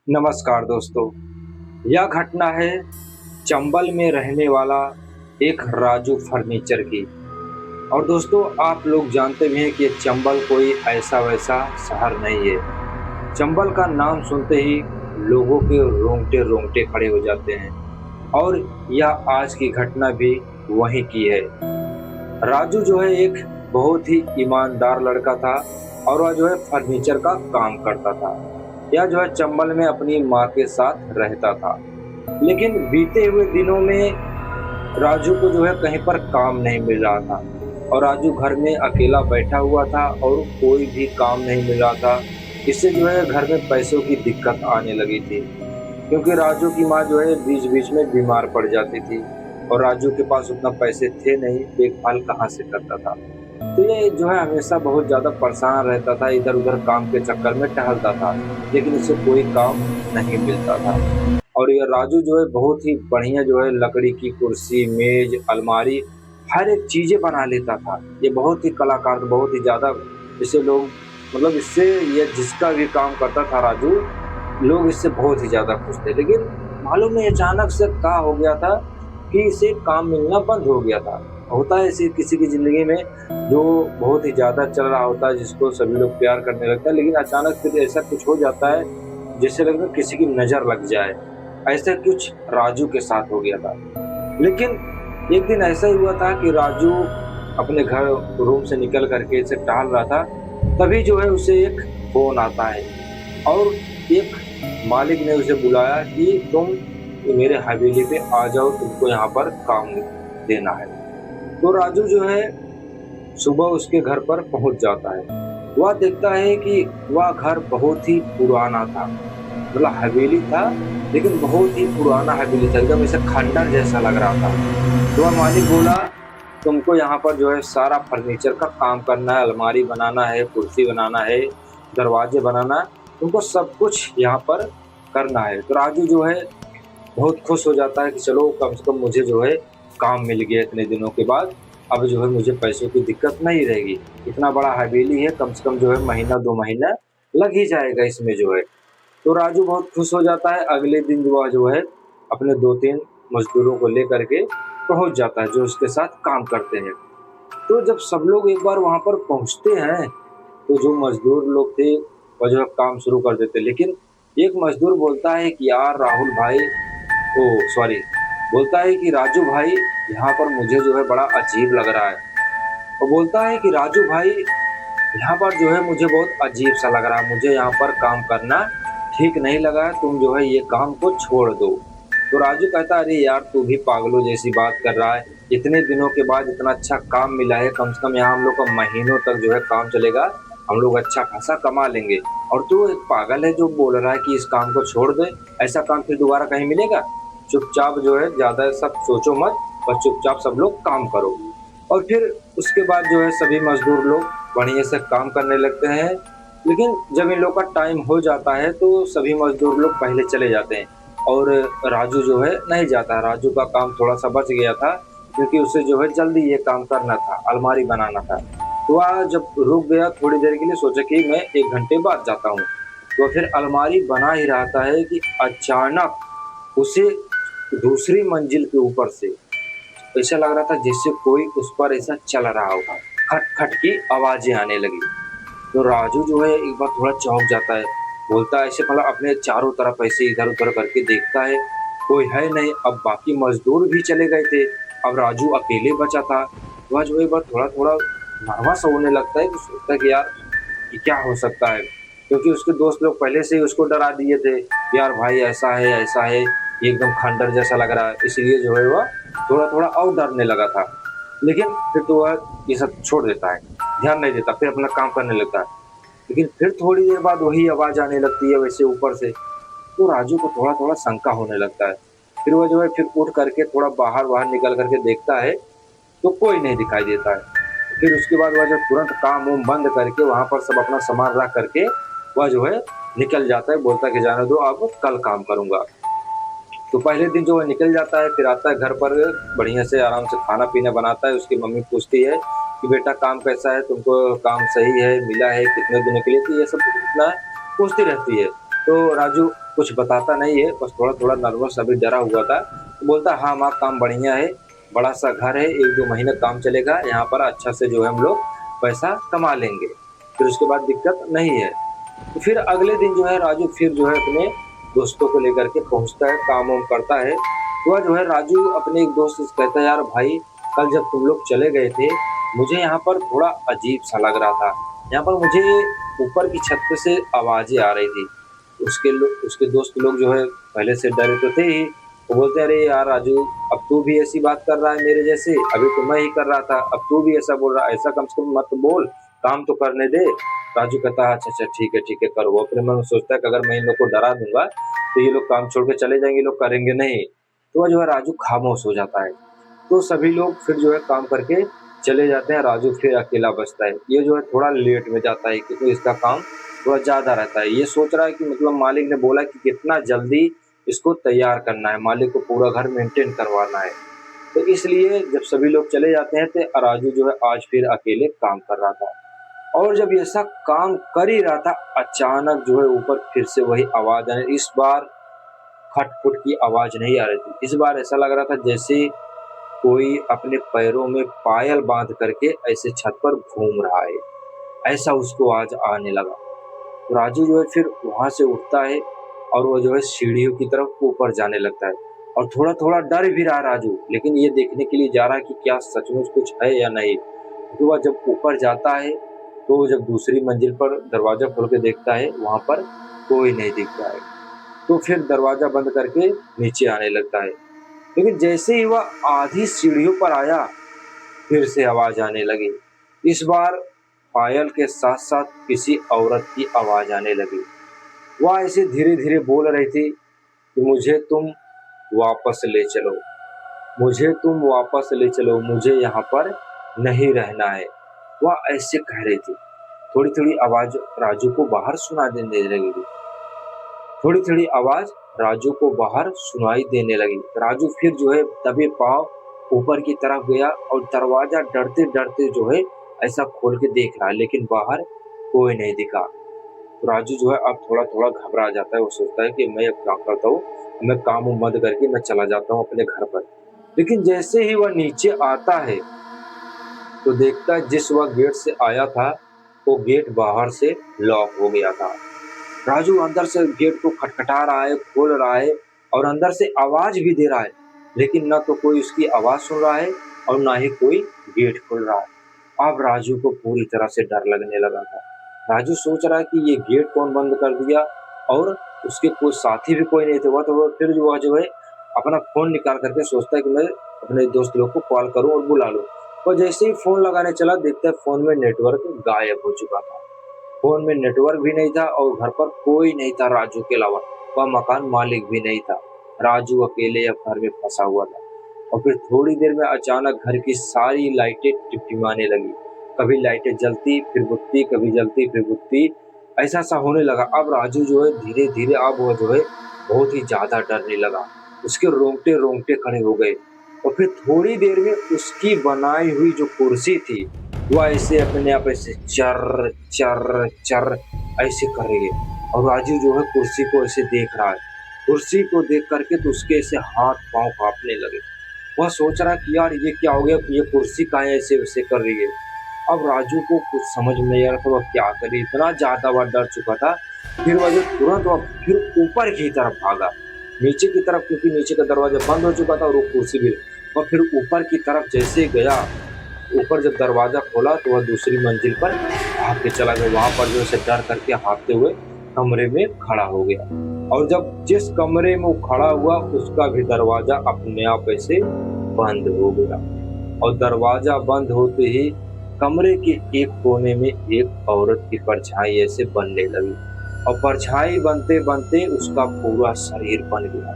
नमस्कार दोस्तों। यह घटना है चंबल में रहने वाला एक राजू फर्नीचर की। और दोस्तों, आप लोग जानते भी हैं कि चंबल कोई ऐसा वैसा शहर नहीं है। चंबल का नाम सुनते ही लोगों के रोंगटे रोंगटे खड़े हो जाते हैं। और यह आज की घटना भी वहीं की है। राजू जो है एक बहुत ही ईमानदार लड़का था और वह जो है फर्नीचर का काम करता था। यह जो है चंबल में अपनी माँ के साथ रहता था। लेकिन बीते हुए दिनों में राजू को जो है कहीं पर काम नहीं मिल रहा था और राजू घर में अकेला बैठा हुआ था और कोई भी काम नहीं मिल रहा था। इससे जो है घर में पैसों की दिक्कत आने लगी थी, क्योंकि राजू की माँ जो है बीच बीच में बीमार पड़ जाती थी और राजू के पास उतना पैसे थे नहीं, देखभाल कहाँ से करता था। तो ये जो है हमेशा बहुत ज़्यादा परेशान रहता था, इधर उधर काम के चक्कर में टहलता था, लेकिन इसे कोई काम नहीं मिलता था। और ये राजू जो है बहुत ही बढ़िया जो है लकड़ी की कुर्सी, मेज, अलमारी, हर एक चीज़ें बना लेता था। ये बहुत ही कलाकार था, बहुत ही ज़्यादा। इसे लोग मतलब इससे ये जिसका भी काम करता था राजू, लोग इससे बहुत ही ज़्यादा खुश थे। लेकिन मालूम नहीं अचानक से क्या हो गया था कि इसे काम मिलना बंद हो गया था। होता है इसे किसी की ज़िंदगी में जो बहुत ही ज़्यादा चल रहा होता है, जिसको सभी लोग प्यार करने लगता है, लेकिन अचानक फिर ऐसा कुछ हो जाता है जैसे लगता है किसी की नज़र लग जाए। ऐसा कुछ राजू के साथ हो गया था। लेकिन एक दिन ऐसा ही हुआ था कि राजू अपने घर रूम से निकल करके ऐसे टहल रहा था, तभी जो है उसे एक फ़ोन आता है और एक मालिक ने उसे बुलाया कि तुम मेरे हवेली पे आ जाओ, तुमको यहाँ पर काम देना है। तो राजू जो है सुबह उसके घर पर पहुँच जाता है। वह देखता है कि वह घर बहुत ही पुराना था, मतलब हवेली था लेकिन बहुत ही पुराना हवेली था, एकदम ऐसे खंडर जैसा लग रहा था। तो वह मालिक बोला, तुमको यहाँ पर जो है सारा फर्नीचर का काम करना है, अलमारी बनाना है, कुर्सी बनाना है, दरवाजे बनाना है, तुमको सब कुछ यहाँ पर करना है। तो राजू जो है बहुत खुश हो जाता है कि चलो कम से कम मुझे जो है काम मिल गया इतने दिनों के बाद। अब जो है मुझे पैसों की दिक्कत नहीं रहेगी। इतना बड़ा हवेली है, कम से कम जो है महीना 2 महीना लग ही जाएगा इसमें जो है। तो राजू बहुत खुश हो जाता है। अगले दिन वह जो है अपने 2-3 मज़दूरों को लेकर के पहुँच जाता है, जो उसके साथ काम करते हैं। तो जब सब लोग एक बार वहाँ पर पहुँचते हैं, तो जो मज़दूर लोग थे, वह जो है काम शुरू कर देते हैं। लेकिन एक मज़दूर बोलता है कि यार राहुल भाई, ओह सॉरी, बोलता है कि राजू भाई, यहाँ पर मुझे जो है बड़ा अजीब लग रहा है। वो बोलता है कि राजू भाई, यहाँ पर जो है मुझे बहुत अजीब सा लग रहा है, मुझे यहाँ पर काम करना ठीक नहीं लगा है, तुम जो है ये काम को छोड़ दो। तो राजू कहता है, अरे यार तू भी पागलों जैसी बात कर रहा है, इतने दिनों के बाद इतना अच्छा काम मिला है, कम से कम यहाँ हम लोग का महीनों तक जो है काम चलेगा, हम लोग अच्छा खासा कमा लेंगे। और तू एक पागल है जो बोल रहा है कि इस काम को छोड़ दे, ऐसा काम फिर दोबारा कहीं मिलेगा। चुपचाप जो है ज़्यादा सब सोचो मत, बस चुपचाप सब लोग काम करो। और फिर उसके बाद जो है सभी मजदूर लोग बढ़िया से काम करने लगते हैं। लेकिन जब इन लोग का टाइम हो जाता है तो सभी मजदूर लोग पहले चले जाते हैं और राजू जो है नहीं जाता। राजू का काम थोड़ा सा बच गया था, क्योंकि उसे जो है जल्दी ये काम करना था, अलमारी बनाना था। तो वह जब रुक गया थोड़ी देर के लिए, सोचा कि मैं 1 घंटे बाद जाता हूँ। तो फिर अलमारी बना ही रहता है कि अचानक उसे दूसरी मंजिल के ऊपर से ऐसा लग रहा था जैसे कोई उस पर ऐसा चल रहा होगा, खट खट की आवाजें आने लगी। तो राजू जो है एक बार थोड़ा चौंक जाता है, बोलता है ऐसे, मतलब अपने चारों तरफ ऐसे इधर उधर करके देखता है, कोई है नहीं। अब बाकी मजदूर भी चले गए थे, अब राजू अकेले बचा था। वह जो है एक बार थोड़ा थोड़ा नर्वस होने लगता है कि सोचता है कि यार ये क्या हो सकता है, क्योंकि उसके दोस्त लोग पहले से ही उसको डरा दिए थे कि यार भाई ऐसा है, ये एकदम खंडर जैसा लग रहा है। इसलिए जो है वह थोड़ा थोड़ा और डरने लगा था। लेकिन फिर तो वह ये सब छोड़ देता है, ध्यान नहीं देता, फिर अपना काम करने लगता है। लेकिन फिर थोड़ी देर बाद वही आवाज़ आने लगती है वैसे ऊपर से। तो राजू को थोड़ा थोड़ा शंका होने लगता है। फिर वह जो है फिर उठ करके थोड़ा बाहर बाहर निकल करके देखता है, तो कोई नहीं दिखाई देता है। फिर उसके बाद वह जो तुरंत काम वाम बंद करके वहाँ पर सब अपना सामान रख करके वह जो है निकल जाता है, बोलता है कि जाने दो, अब कल काम करूँगा। तो पहले दिन जो है निकल जाता है, फिर आता है घर पर, बढ़िया से आराम से खाना पीना बनाता है। उसकी मम्मी पूछती है कि बेटा काम कैसा है, तुमको काम सही है, मिला है कितने दिनों के लिए, तो ये सब इतना पूछती रहती है। तो राजू कुछ बताता नहीं है, बस थोड़ा थोड़ा नर्वस अभी डरा हुआ था। तो बोलता हाँ माँ काम बढ़िया है, बड़ा सा घर है, 1-2 महीने काम चलेगा यहाँ पर, अच्छा से जो है हम लोग पैसा कमा लेंगे, फिर उसके बाद दिक्कत नहीं है। तो फिर अगले दिन जो है राजू फिर जो है अपने दोस्तों को लेकर के पहुंचता है, काम वाम करता है। तो वह जो है राजू अपने एक दोस्त से कहता है, यार भाई कल जब तुम लोग चले गए थे, मुझे यहाँ पर थोड़ा अजीब सा लग रहा था, यहाँ पर मुझे ऊपर की छत पे से आवाजें आ रही थी। उसके दोस्त लोग जो है पहले से डरे तो थे ही, वो बोलते हैं अरे यार राजू, अब तू भी ऐसी बात कर रहा है मेरे जैसे, अभी तो मैं ही कर रहा था, अब तू भी ऐसा बोल रहा है, ऐसा कम से कम मत बोल, काम तो करने दे। राजू कहता है अच्छा अच्छा ठीक है करो। अपने मन में सोचता है कि अगर मैं इन लोग को डरा दूंगा तो ये लोग काम छोड़ के चले जाएंगे, ये लोग करेंगे नहीं। तो वह जो है राजू खामोश हो जाता है। तो सभी लोग फिर जो है काम करके चले जाते हैं, राजू फिर अकेला बचता है। ये जो है थोड़ा लेट में जाता है क्योंकि इसका काम थोड़ा ज़्यादा रहता है। ये सोच रहा है कि मतलब मालिक ने बोला कि कितना जल्दी इसको तैयार करना है, मालिक को पूरा घर मेंटेन करवाना है। तो इसलिए जब सभी लोग चले जाते हैं तो राजू जो है आज फिर अकेले काम कर रहा था। और जब ये ऐसा काम कर ही रहा था, अचानक जो है ऊपर फिर से वही आवाज आने। इस बार खटपुट की आवाज नहीं आ रही थी, इस बार ऐसा लग रहा था जैसे कोई अपने पैरों में पायल बांध करके ऐसे छत पर घूम रहा है, ऐसा उसको आज आने लगा। तो राजू जो है फिर वहां से उठता है और वो जो है सीढ़ियों की तरफ ऊपर जाने लगता है। और थोड़ा थोड़ा डर भी रहा राजू, लेकिन ये देखने के लिए जा रहा है कि क्या सचमुच कुछ है या नहीं। तो वह जब ऊपर जाता है तो जब दूसरी मंजिल पर दरवाजा खोल के देखता है, वहां पर कोई नहीं दिखता है। तो फिर दरवाजा बंद करके नीचे आने लगता है। लेकिन जैसे ही वह आधी सीढ़ियों पर आया, फिर से आवाज आने लगी। इस बार पायल के साथ साथ किसी औरत की आवाज आने लगी। वह ऐसे धीरे धीरे बोल रही थी कि मुझे तुम वापस ले चलो, मुझे तुम वापस ले चलो, मुझे यहाँ पर नहीं रहना है। वह ऐसे कह रही थी। थोड़ी थोड़ी आवाज राजू को बाहर सुना देने लगी, थोड़ी थोड़ी आवाज राजू को बाहर सुनाई देने लगी। राजू फिर जो है दबे पांव ऊपर की तरफ गया और दरवाजा डरते डरते जो है ऐसा खोल के देख रहा है, लेकिन बाहर कोई नहीं दिखा। तो राजू जो है अब थोड़ा थोड़ा घबरा जाता है। वो सोचता है कि मैं अब क्या करता हूँ, मैं काम बंद करके मैं चला जाता हूँ अपने घर पर। लेकिन जैसे ही वह नीचे आता है तो देखता है जिस वह गेट से आया था वो गेट बाहर से लॉक हो गया था। राजू अंदर से गेट को खटखटा रहा है, खोल रहा है और अंदर से आवाज भी दे रहा है, लेकिन ना तो कोई उसकी आवाज सुन रहा है और ना ही कोई गेट खोल रहा है। अब राजू को पूरी तरह से डर लगने लगा था। राजू सोच रहा है कि ये गेट कौन बंद कर दिया, और उसके कोई साथी भी कोई नहीं थे। वह तो फिर जो है अपना फोन निकाल करके सोचता है कि मैं अपने दोस्त लोग को कॉल करूं और बुला लूं। और जैसे ही फोन लगाने चला, देखता है फोन में नेटवर्क गायब हो चुका था। फोन में नेटवर्क भी नहीं था और घर पर कोई नहीं था राजू के अलावा। वह मकान मालिक भी नहीं था। राजू अकेले अब घर में फंसा हुआ था। और फिर थोड़ी देर में अचानक घर की सारी लाइटें टिमटिमाने लगी। कभी लाइटें जलती फिर बुझती, कभी जलती फिर बुझती, ऐसा सा होने लगा। अब राजू जो है धीरे धीरे अब वो जो है बहुत ही ज्यादा डरने लगा। उसके रोंगटे रोंगटे खड़े हो गए। और फिर थोड़ी देर में उसकी बनाई हुई जो कुर्सी थी वह ऐसे अपने आप ऐसे चर चर चर ऐसे कर रही है। और राजू जो है कुर्सी को ऐसे देख रहा है। कुर्सी को देख करके तो उसके ऐसे हाथ पांव कांपने लगे। वह सोच रहा है कि यार ये क्या हो गया, ये कुर्सी काहे ऐसे वैसे कर रही है। अब राजू को कुछ समझ में नहीं आ रहा था वह क्या करे, इतना ज्यादा वह डर चुका था। फिर वह जो तुरंत वह फिर ऊपर की तरफ भागा, नीचे की तरफ, क्योंकि नीचे का दरवाजा बंद हो चुका था और वो कुर्सी भी। और फिर ऊपर की तरफ जैसे गया, ऊपर जब दरवाजा खोला तो वह दूसरी मंजिल पर भाग के चला गया। वहां पर जो उसे डर करके भागते हुए कमरे में खड़ा हो गया। और जब जिस कमरे में वो खड़ा हुआ उसका भी दरवाजा अपने आप ऐसे बंद हो गया। और दरवाजा बंद होते ही कमरे के एक कोने में एक औरत की परछाई ऐसे बनने लगी। और परछाई बनते बनते उसका पूरा शरीर बन गया।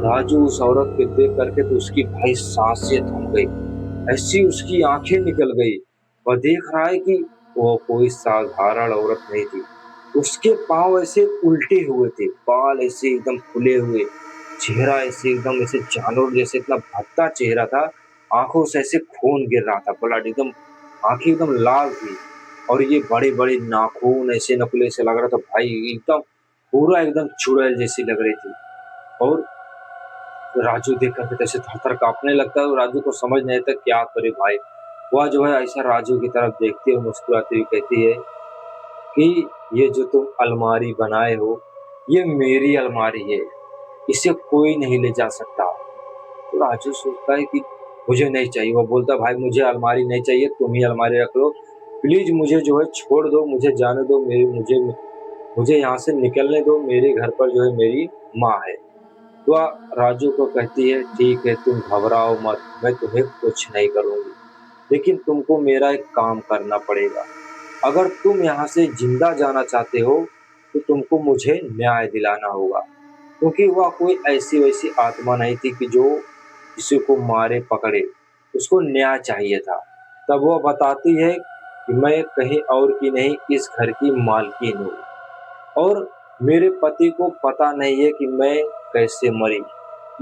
राजू उस औरत को देख करके तो उसकी भाई सांसें थम गई, ऐसी उसकी आंखें निकल गई। वह देख रहा है कि वो कोई साधारण औरत नहीं थी। उसके पांव ऐसे उल्टे हुए थे, बाल ऐसे एकदम खुले हुए, चेहरा ऐसे एकदम ऐसे जानवर जैसे, इतना भद्दा चेहरा था, आंखों से ऐसे खून गिर रहा था, ब्लड एकदम, आंखें एकदम लाल थी। और ये बड़े बड़े नाखून ऐसे नकुले से लग रहा था भाई एकदम पूरा एकदम चुड़ैल जैसी लग रही थी। और राजू देख करके जैसे थर-थर काँपने लगता है और राजू को समझ नहीं आता क्या करे भाई। वह जो है ऐसा राजू की तरफ देखती है और मुस्कुराती हुई कहती है कि ये जो तुम अलमारी बनाए हो, ये मेरी अलमारी है, इसे कोई नहीं ले जा सकता। तो राजू सोचता है कि मुझे नहीं चाहिए। वो बोलता है भाई मुझे अलमारी नहीं चाहिए, तुम ही अलमारी रख लो। प्लीज़ मुझे जो है छोड़ दो, मुझे जाने दो, मेरी मुझे मुझे यहाँ से निकलने दो, मेरे घर पर जो है मेरी माँ है। वह राजू को कहती है ठीक है तुम घबराओ मत, मैं तुम्हें कुछ नहीं करूँगी। लेकिन तुमको मेरा एक काम करना पड़ेगा। अगर तुम यहाँ से जिंदा जाना चाहते हो तो तुमको मुझे न्याय दिलाना होगा। क्योंकि वह कोई ऐसी वैसी आत्मा नहीं थी कि जो किसी को मारे पकड़े, उसको न्याय चाहिए था। तब वह बताती है कि मैं कहीं और की नहीं इस घर की मालकिन हूँ और मेरे पति को पता नहीं है कि मैं कैसे मरी।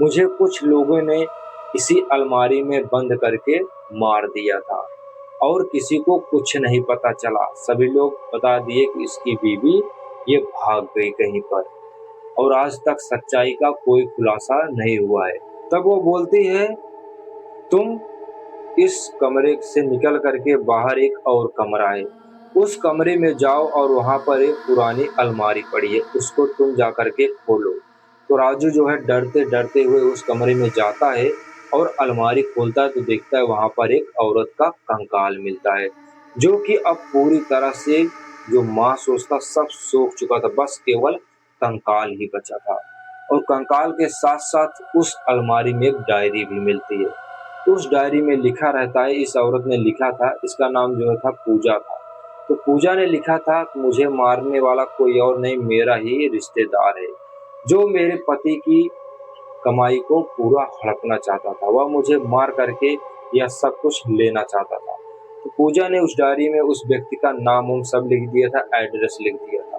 मुझे कुछ लोगों ने इसी अलमारी में बंद करके मार दिया था और किसी को कुछ नहीं पता चला। सभी लोग बता दिए कि इसकी बीवी ये भाग गई कहीं पर और आज तक सच्चाई का कोई खुलासा नहीं हुआ है। तब वो बोलती है तुम इस कमरे से निकल करके बाहर एक और कमरा है, उस कमरे में जाओ और वहाँ पर एक पुरानी अलमारी पड़ी है, उसको तुम जा करके खोलो। तो राजू जो है डरते डरते हुए उस कमरे में जाता है और अलमारी खोलता है तो देखता है वहाँ पर एक औरत का कंकाल मिलता है, जो कि अब पूरी तरह से जो मांस उसका सब सूख चुका था, बस केवल कंकाल ही बचा था। और कंकाल के साथ साथ उस अलमारी में एक डायरी भी मिलती है। उस डायरी में लिखा रहता है, इस औरत ने लिखा था, इसका नाम जो था पूजा था। तो पूजा ने लिखा था कि मुझे मारने वाला कोई और नहीं, मेरा ही रिश्तेदार है, जो मेरे पति की कमाई को पूरा हड़पना चाहता था। वह मुझे मार करके यह सब कुछ लेना चाहता था। तो पूजा ने उस डायरी में उस व्यक्ति का नाम उम सब लिख दिया था, एड्रेस लिख दिया था।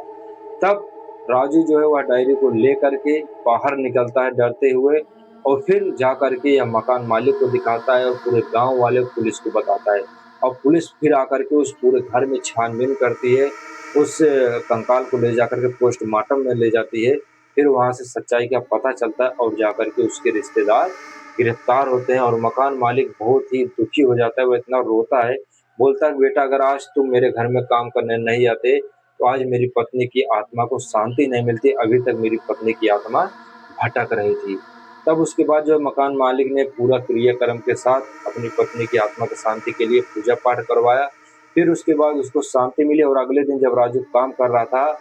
तब राजू जो है वह डायरी को ले करके बाहर निकलता है डरते हुए और फिर जा करके यह मकान मालिक को दिखाता है और पूरे गांव वाले पुलिस को बताता है। और पुलिस फिर आकर के उस पूरे घर में छानबीन करती है, उस कंकाल को ले जाकर के पोस्टमार्टम में ले जाती है। फिर वहां से सच्चाई का पता चलता है और जाकर के उसके रिश्तेदार गिरफ्तार होते हैं और मकान मालिक बहुत ही दुखी हो जाता है। वो इतना रोता है, बोलता है बेटा अगर आज तुम मेरे घर में काम करने नहीं आते तो आज मेरी पत्नी की आत्मा को शांति नहीं मिलती, अभी तक मेरी पत्नी की आत्मा भटक रही थी। तब उसके बाद जो मकान मालिक ने पूरा क्रियाक्रम के साथ अपनी पत्नी की आत्मा की शांति के लिए पूजा पाठ करवाया। फिर उसके बाद उसको शांति मिली और अगले दिन जब राजू काम कर रहा था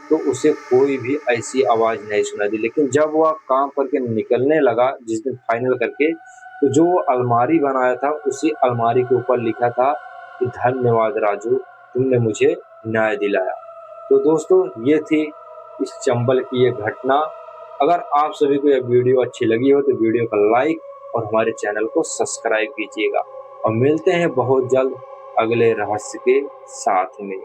तो उसे कोई भी ऐसी आवाज़ नहीं सुनाई दी। लेकिन जब वह काम करके निकलने लगा जिस दिन फाइनल करके, तो जो वो अलमारी बनाया था उसी अलमारी के ऊपर लिखा था कि धन्यवाद राजू, तुमने मुझे न्याय दिलाया। तो दोस्तों ये थी इस चंबल की ये घटना। अगर आप सभी को यह वीडियो अच्छी लगी हो तो वीडियो को लाइक और हमारे चैनल को सब्सक्राइब कीजिएगा और मिलते हैं बहुत जल्द अगले रहस्य के साथ में।